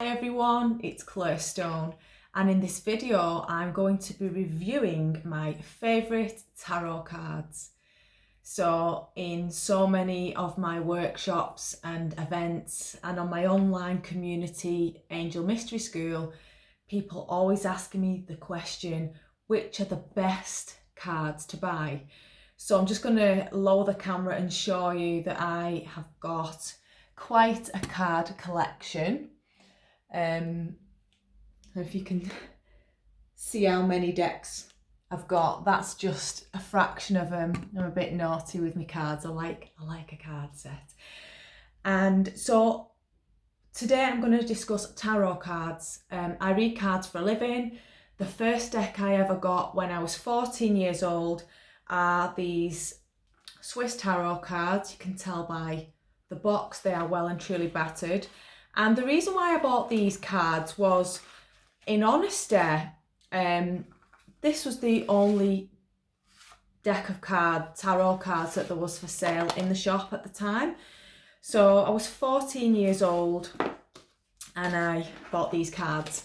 Hi everyone, it's Claire Stone, and in this video I'm going to be reviewing my favourite tarot cards. So in so many of my workshops and events and on my online community Angel Mystery School, people always ask me the question, which are the best cards to buy? So I'm just going to lower the camera and show you that I have got quite a card collection. If you can see how many decks I've got, that's just a fraction of them. I'm a bit naughty with my cards. I like a card set. And so today I'm going to discuss tarot cards. I read cards for a living. The first deck I ever got when I was 14 years old are these Swiss tarot cards. You can tell by the box they are well and truly battered. And the reason why I bought these cards was, in honesty, this was the only deck of tarot cards that there was for sale in the shop at the time. So I was 14 years old and I bought these cards,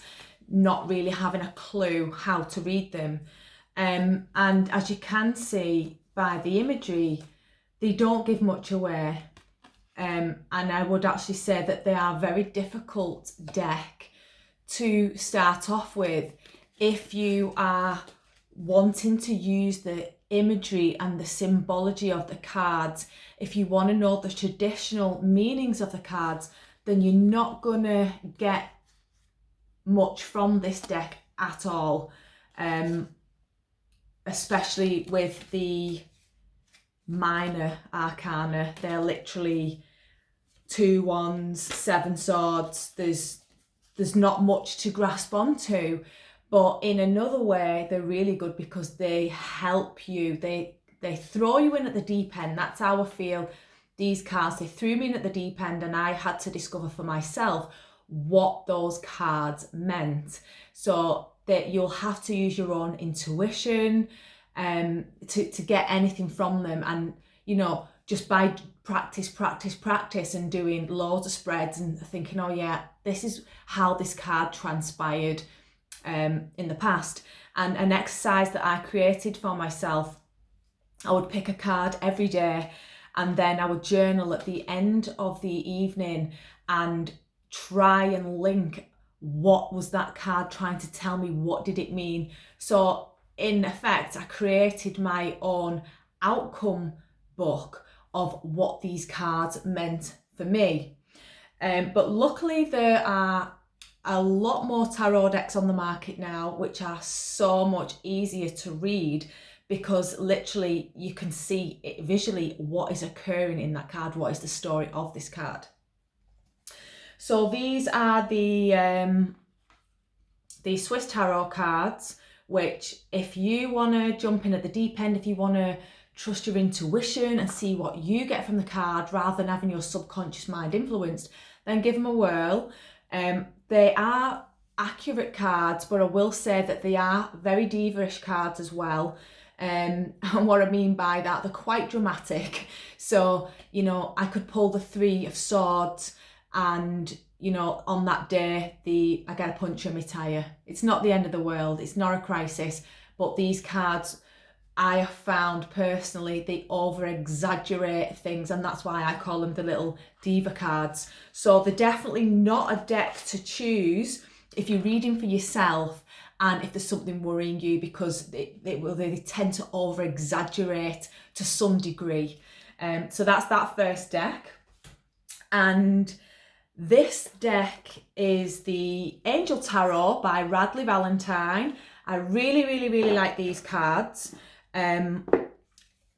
not really having a clue how to read them. And as you can see by the imagery, they don't give much away. And I would actually say that they are a very difficult deck to start off with if you are wanting to use the imagery and the symbology of the cards. If you want to know the traditional meanings of the cards, then you're not gonna get much from this deck at all, especially with the minor arcana. They're literally 2 wands, 7 swords. There's not much to grasp onto, but in another way they're really good because they help you. They throw you in at the deep end. That's how I feel. These cards, they threw me in at the deep end and I had to discover for myself what those cards meant. So that you'll have to use your own intuition to get anything from them. And just by practice and doing loads of spreads and thinking, oh yeah, this is how this card transpired in the past. And an exercise that I created for myself, I would pick a card every day and then I would journal at the end of the evening and try and link what was that card trying to tell me, what did it mean. So in effect, I created my own outcome book of what these cards meant for me. But luckily there are a lot more tarot decks on the market now, which are so much easier to read because literally you can see it visually what is occurring in that card, what is the story of this card. So these are the Swiss tarot cards, which if you want to jump in at the deep end, if you want to trust your intuition and see what you get from the card rather than having your subconscious mind influenced, then give them a whirl. They are accurate cards, but I will say that they are very diva-ish cards as well. And what I mean by that, they're quite dramatic. So, I could pull the 3 of Swords and, on that day, I get a punch in my tyre. It's not the end of the world. It's not a crisis. But these cards, I have found personally, they over-exaggerate things, and that's why I call them the little diva cards. So they're definitely not a deck to choose if you're reading for yourself and if there's something worrying you, because they tend to over-exaggerate to some degree. So that's that first deck. And this deck is the Angel Tarot by Radleigh Valentine. I really, really, really like these cards. They're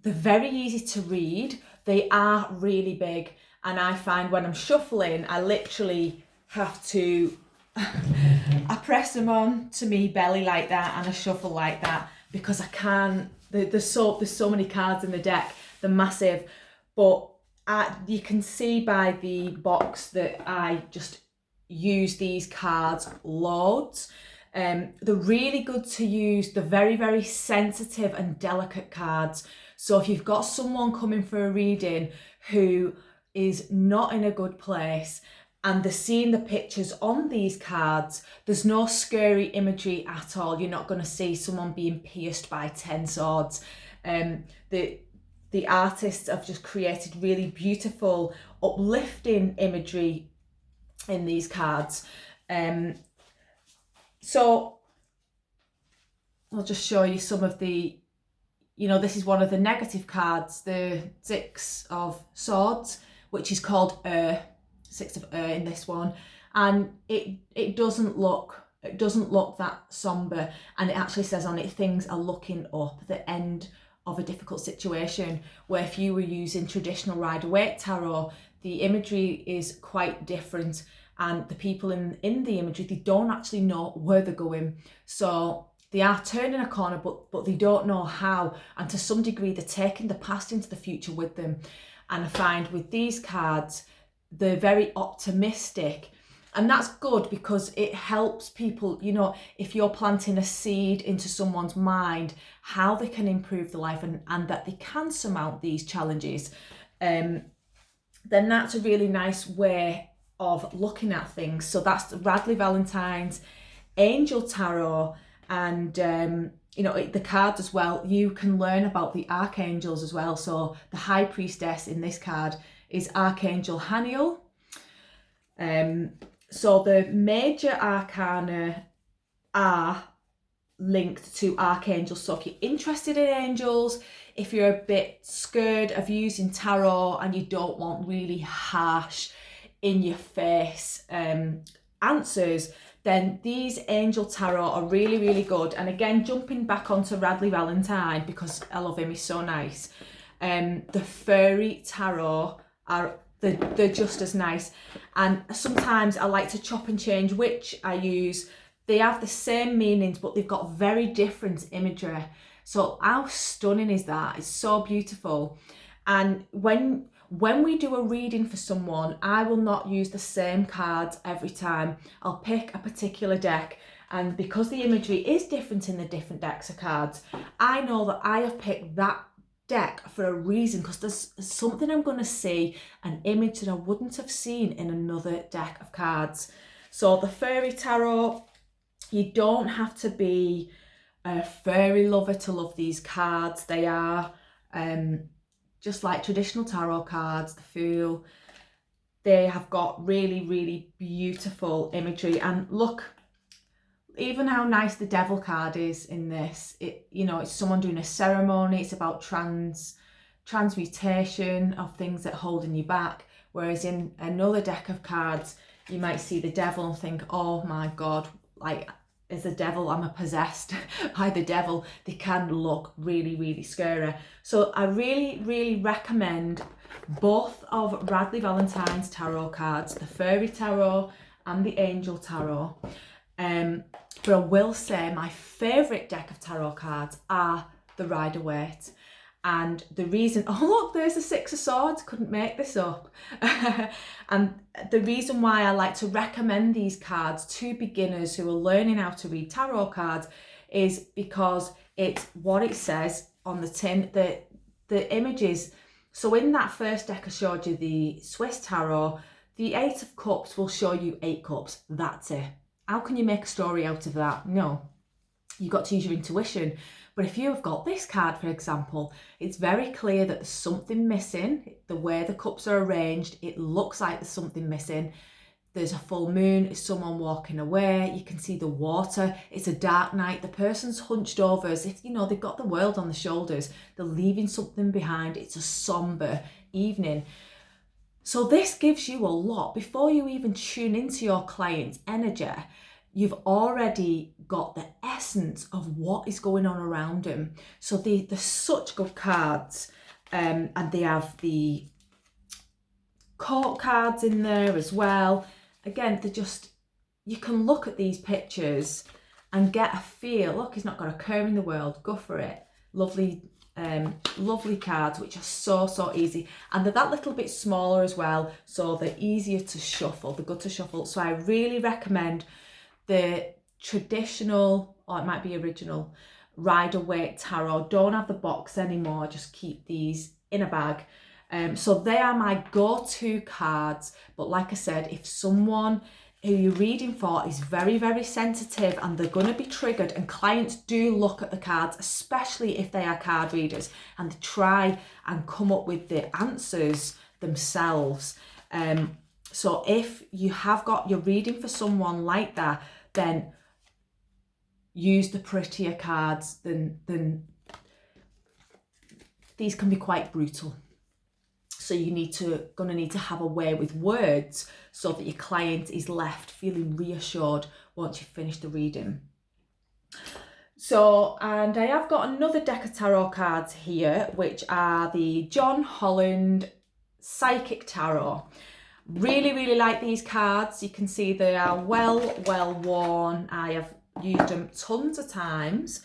very easy to read. They are really big. And I find when I'm shuffling, I literally have to, I press them on to me belly like that and I shuffle like that because I can't, there's so many cards in the deck. They're massive. But you can see by the box that I just use these cards loads. They're really good to use. They're very, very sensitive and delicate cards. So if you've got someone coming for a reading who is not in a good place and they're seeing the pictures on these cards. There's no scary imagery at all. You're not going to see someone being pierced by 10 swords. The artists have just created really beautiful, uplifting imagery in these cards. So I'll just show you some of the, this is one of the negative cards, the Six of Swords, which is called Six of in this one, and it doesn't look that somber, and it actually says on it things are looking up, the end of a difficult situation. Where if you were using traditional Rider-Waite tarot, the imagery is quite different, and the people in the imagery, they don't actually know where they're going. So they are turning a corner, but they don't know how, and to some degree they're taking the past into the future with them. And I find with these cards, they're very optimistic, and that's good because it helps people, if you're planting a seed into someone's mind, how they can improve their life and that they can surmount these challenges, then that's a really nice way of looking at things. So that's Radleigh Valentine's Angel Tarot, and the cards as well, you can learn about the archangels as well. So the High Priestess in this card is Archangel Haniel. So the major arcana are linked to archangels. So if you're interested in angels, if you're a bit scared of using tarot and you don't want really harsh, in your face answers, then these angel tarot are really, really good. And again, jumping back onto Radleigh Valentine, because I love him, he's so nice. The fairy tarot they're just as nice, and sometimes I like to chop and change which I use. They have the same meanings, but they've got very different imagery. So how stunning is that? It's so beautiful. And when we do a reading for someone, I will not use the same cards every time. I'll pick a particular deck, and because the imagery is different in the different decks of cards, I know that I have picked that deck for a reason, because there's something I'm going to see, an image that I wouldn't have seen in another deck of cards. So the fairy tarot, you don't have to be a fairy lover to love these cards. They are just like traditional tarot cards, the Fool. They have got really, really beautiful imagery. And look, even how nice the Devil card is in this. It's someone doing a ceremony. It's about transmutation of things that are holding you back. Whereas in another deck of cards, you might see the Devil and think, oh my God, like, is the devil, am I possessed by the devil? They can look really, really scary. So I really, really recommend both of Radleigh Valentine's tarot cards, the Fairy Tarot and the Angel Tarot. But I will say my favourite deck of tarot cards are the Rider-Waite. And the reason, oh look, there's the Six of Swords, couldn't make this up. And the reason why I like to recommend these cards to beginners who are learning how to read tarot cards is because it's what it says on the tin, the images. So in that first deck I showed you, the Swiss Tarot, the Eight of Cups will show you 8 cups, that's it. How can you make a story out of that? No, you've got to use your intuition. But if you have got this card, for example, it's very clear that there's something missing. The way the cups are arranged, it looks like there's something missing. There's a full moon, it's someone walking away, you can see the water, it's a dark night, the person's hunched over as if, they've got the world on the shoulders, they're leaving something behind, it's a somber evening. So this gives you a lot. Before you even tune into your client's energy, you've already got the essence of what is going on around them. So they're such good cards, and they have the court cards in there as well. Again, you can look at these pictures and get a feel. Look, he's not got a care in the world, go for it. Lovely cards, which are so easy, and they're that little bit smaller as well, so they're easier to shuffle, they're good to shuffle. So I really recommend the traditional, or it might be original, Rider-Waite tarot. Don't have the box anymore, just keep these in a bag. So they are my go-to cards. But like I said, if someone who you're reading for is very, very sensitive and they're going to be triggered, and clients do look at the cards, especially if they are card readers, and they try and come up with the answers themselves. So if you have got, you're reading for someone like that, then use the prettier cards. Then these can be quite brutal. So gonna need to have a way with words so that your client is left feeling reassured once you've finished the reading. So, and I have got another deck of tarot cards here, which are the John Holland Psychic Tarot. Really, really like these cards. You can see they are well worn. I have used them tons of times.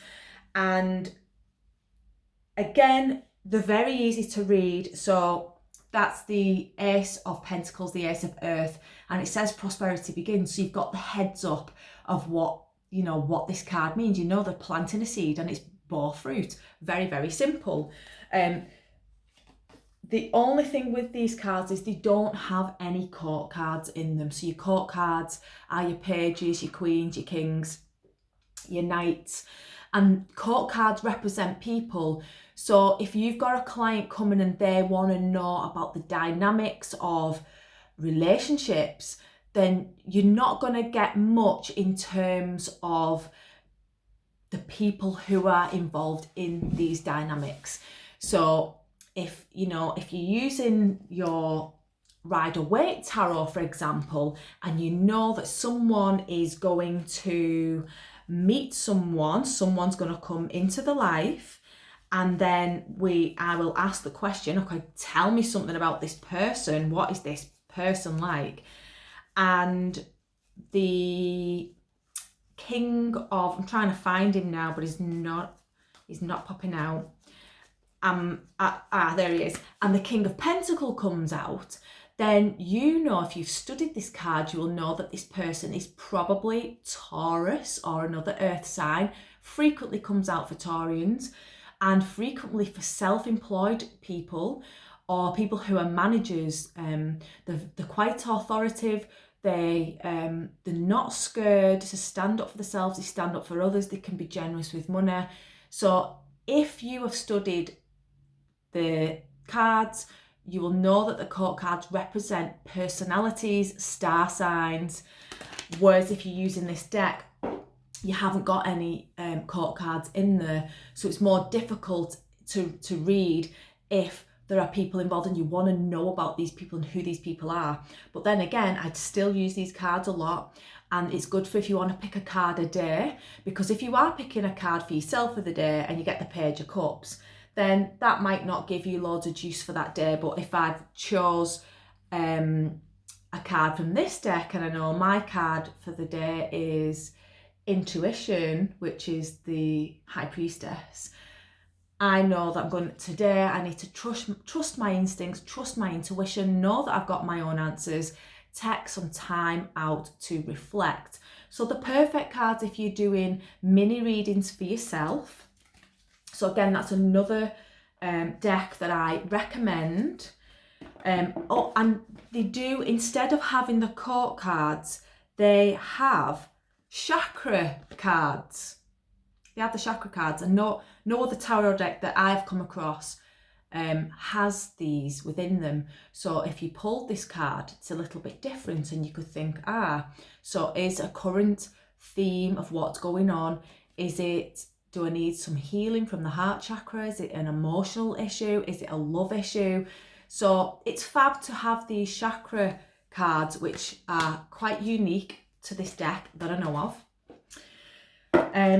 And again, they're very easy to read. So that's the Ace of Pentacles, the Ace of Earth, and it says prosperity begins. So you've got the heads up of what this card means. You know they're planting a seed and it's bore fruit. Very, very simple. The only thing with these cards is they don't have any court cards in them. So your court cards are your pages, your queens, your kings, your knights. And court cards represent people. So if you've got a client coming and they want to know about the dynamics of relationships, then you're not going to get much in terms of the people who are involved in these dynamics. So if you're using your Rider-Waite Tarot, for example, and you know that someone is going to meet someone's going to come into the life, and then I will ask the question, okay, tell me something about this person. What is this person like? And the King of, I'm trying to find him now, but he's not popping out. There he is. And the King of Pentacles comes out. Then if you've studied this card, you will know that this person is probably Taurus or another earth sign. Frequently comes out for Taurians, and frequently for self-employed people or people who are managers. They're quite authoritative. They're not scared to stand up for themselves. They stand up for others. They can be generous with money. So if you have studied the cards, you will know that the court cards represent personalities, star signs. Whereas if you're using this deck, you haven't got any court cards in there. So it's more difficult to read if there are people involved and you want to know about these people and who these people are. But then again, I'd still use these cards a lot. And it's good for if you want to pick a card a day, because if you are picking a card for yourself for the day and you get the Page of Cups, then that might not give you loads of juice for that day. But if I've chose a card from this deck, and I know my card for the day is Intuition, which is the High Priestess, I know that today I need to trust my instincts, trust my intuition, know that I've got my own answers, take some time out to reflect. So the perfect cards if you're doing mini readings for yourself. So again, that's another deck that I recommend. And they do, instead of having the court cards, they have chakra cards. They have the chakra cards, and no other tarot deck that I've come across has these within them. So if you pulled this card, it's a little bit different, and you could think, so is a current theme of what's going on? Do I need some healing from the heart chakra? Is it an emotional issue? Is it a love issue? So it's fab to have these chakra cards, which are quite unique to this deck that I know of.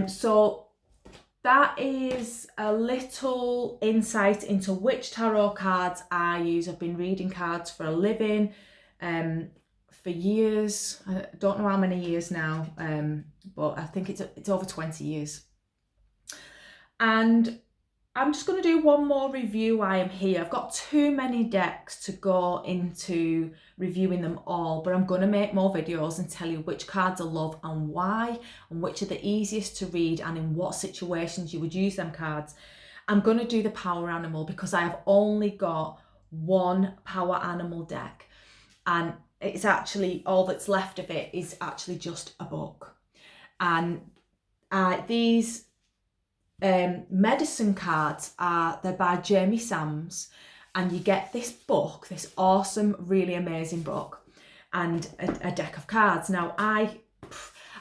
So that is a little insight into which tarot cards I use. I've been reading cards for a living for years. I don't know how many years now, but I think it's over 20 years. And I'm just going to do one more review while I'm here. I've got too many decks to go into reviewing them all, but I'm going to make more videos and tell you which cards I love and why, and which are the easiest to read and in what situations you would use them cards. I'm going to do the Power Animal because I have only got one power animal deck, and it's actually all that's left of it is actually just a book. And these medicine cards they're by Jamie Sams, and you get this book, this awesome, really amazing book, and a deck of cards. Now I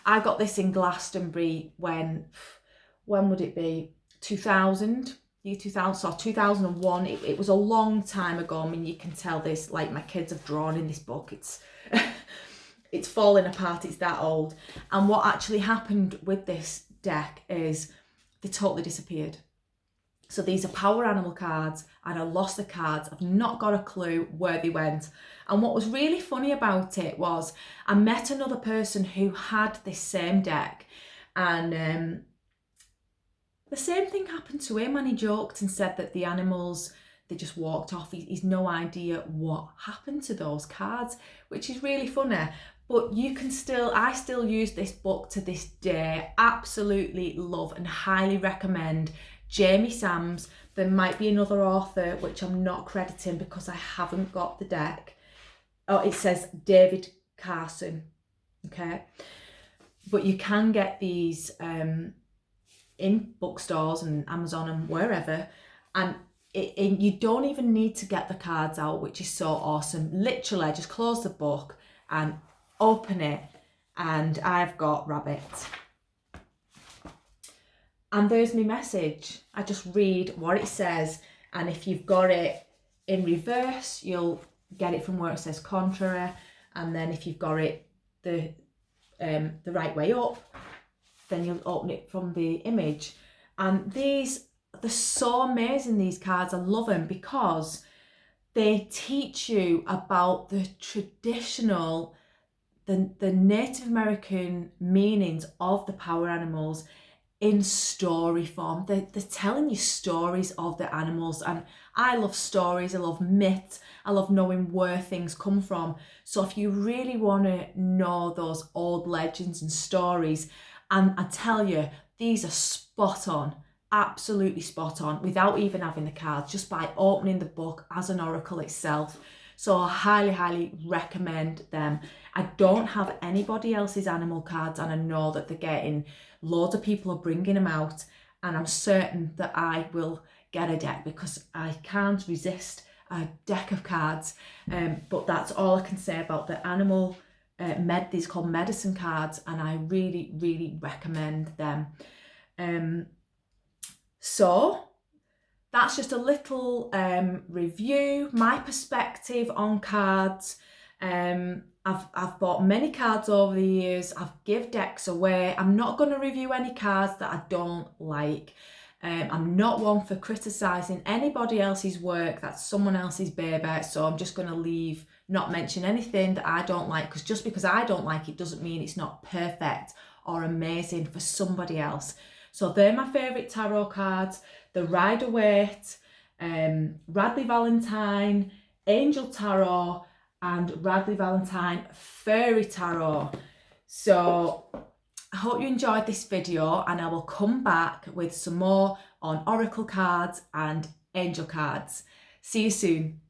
got this in Glastonbury when would it be? 2000, year 2000, so 2001. It was a long time ago. I mean, you can tell this, like, my kids have drawn in this book. It's it's falling apart, it's that old. And what actually happened with this deck is they totally disappeared. So these are power animal cards, and I lost the cards. I've not got a clue where they went. And what was really funny about it was I met another person who had this same deck, and the same thing happened to him, and he joked and said that the animals, they just walked off. He's no idea what happened to those cards, which is really funny. But you can I still use this book to this day. Absolutely love and highly recommend Jamie Sams. There might be another author which I'm not crediting because I haven't got the deck. Oh, it says David Carson, okay? But you can get these in bookstores and Amazon and wherever, and you don't even need to get the cards out, which is so awesome. Literally, just close the book and open it, and I've got Rabbit. And there's my message. I just read what it says, and if you've got it in reverse, you'll get it from where it says contrary, and then if you've got it the right way up, then you'll open it from the image. And they're so amazing, these cards. I love them because they teach you about the traditional, the Native American meanings of the power animals in story form. They're telling you stories of the animals, and I love stories, I love myths, I love knowing where things come from. So if you really want to know those old legends and stories, and I tell you, these are spot on, absolutely spot on, without even having the cards, just by opening the book as an oracle itself. So I highly, highly recommend them. I don't have anybody else's animal cards, and I know that they're getting, loads of people are bringing them out, and I'm certain that I will get a deck because I can't resist a deck of cards. But that's all I can say about the animal these called medicine cards, and I really, really recommend them. So that's just a little review, my perspective on cards. I've bought many cards over the years. I've give decks away. I'm not going to review any cards that I don't like. I'm not one for criticising anybody else's work. That's someone else's baby. So I'm just going to not mention anything that I don't like, because just because I don't like it doesn't mean it's not perfect or amazing for somebody else. So they're my favourite tarot cards: the Rider-Waite, Radleigh Valentine, Angel Tarot, and Radleigh Valentine Fairy Tarot. So I hope you enjoyed this video, and I will come back with some more on oracle cards and angel cards. See you soon.